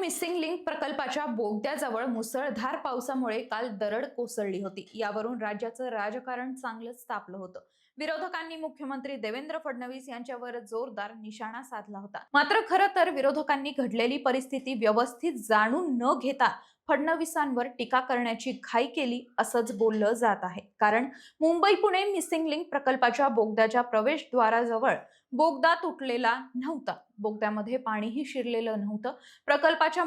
Missing link प्रकल्पाच्या बोगद्याजवळ मुसळधार पावसामुळे काल दरड कोसळली होती। यावरून राज्याचं राजकारण चांगलंच तापलं होतं। विरोधकांनी मुख्यमंत्री देवेंद्र फडणवीस यांच्यावर जोरदार निशाणा साधला होता। मात्र खरं तर विरोधकांनी घडलेली परिस्थिती व्यवस्थित जाणून न घेता फडणवीसांवर टीका करण्याची घाई केली असंच बोललं जात आहे। कारण मुंबई पुणे मिसिंग लिंक प्रकल्पाच्या बोगद्याच्या प्रवेशद्वाराजवळ बोगदा तुटलेला नव्हता, बोगद्यामध्ये पाणीही शिरलेलं नव्हतं। प्रकल्पाच्या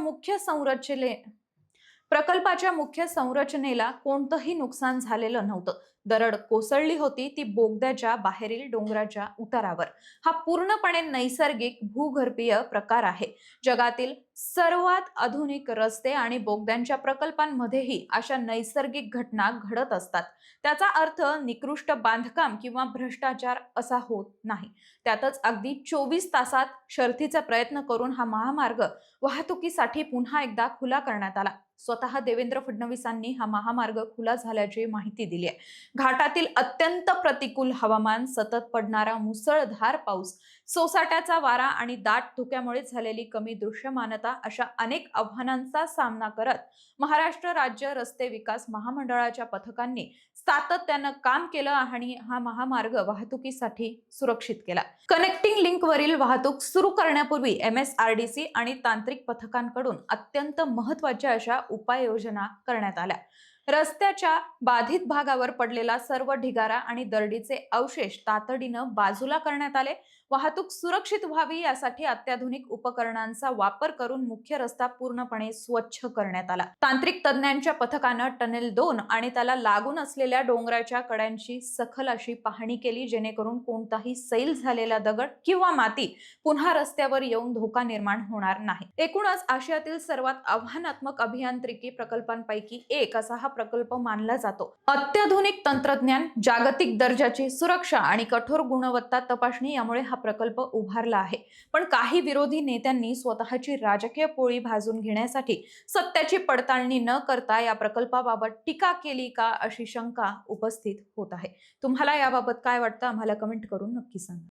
मुख्य संरचनेला कोणतंही नुकसान झालेलं नव्हतं। दरड कोसळली होती ती बोगद्याच्या बाहेरील डोंगराच्या उतारावर। हा पूर्णपणे नैसर्गिक भूगर्भीय प्रकार आहे। जगातील सर्वात आधुनिक रस्ते आणि बोगद्यांच्या प्रकल्पांमध्येही अशा नैसर्गिक घटना घडत असतात। त्याचा अर्थ निकृष्ट बांधकाम किंवा भ्रष्टाचार असा होत नाही। त्यातच अगदी 24 तासात शर्थीचा प्रयत्न करून हा महामार्ग वाहतुकीसाठी पुन्हा एकदा खुला करण्यात आला। स्वतः देवेंद्र फडणवीसांनी हा महामार्ग खुला झाल्याची माहिती दिली आहे। घाटातील अत्यंत प्रतिकूल हवामान, सतत पडणारा मुसळधार पाऊस, सोसाट्याचा वारा आणि दाट धुक्यामुळे झालेली कमी दृश्यमानता अशा अनेक आव्हानांचा सामना करत महाराष्ट्र राज्य रस्ते विकास महामंडळाच्या पथकांनी सातत्यानं काम केलं आणि हा महामार्ग वाहतुकीसाठी सुरक्षित केला। कनेक्टिंग लिंकवरील वाहतूक सुरू करण्यापूर्वी MSRDC आणि तांत्रिक पथकांकडून अत्यंत महत्त्वाच्या अशा उपाययोजना करण्यात आल्या। रस्त्याच्या बाधित भागावर पडलेला सर्व ढिगारा आणि दरडीचे अवशेष तातडीनं बाजूला करण्यात आले। वाहतूक सुरक्षित व्हावी यासाठी अत्याधुनिक उपकरणांचा वापर करून मुख्य रस्ता पूर्णपणे स्वच्छ करण्यात आला। तांत्रिक तज्ञांच्या पथकानं टनेल 2 आणि त्याला लागून असलेल्या डोंगराच्या कड्यांची सखोल अशी पाहणी केली, जेणेकरून कोणताही सैल झालेला दगड किंवा माती पुन्हा रस्त्यावर येऊन धोका निर्माण होणार नाही। एकूणच आशियातील सर्वात आव्हानात्मक अभियांत्रिकी प्रकल्पांपैकी एक असा हा प्रकल्प मानला जातो। अत्याधुनिक तंत्रज्ञान, जागतिक दर्जाची सुरक्षा आणि कठोर गुणवत्ता तपासणी यामुळे हा प्रकल्प उभारला आहे। पण काही विरोधी नेत्यांनी स्वतःची राजकीय पोळी भाजून घेण्यासाठी सत्याची पडताळणी न करता या प्रकल्पाबाबत टीका केली का अशी शंका उपस्थित होत आहे। तुम्हाला याबाबत काय वाटतं आम्हाला कमेंट करून नक्की सांगा।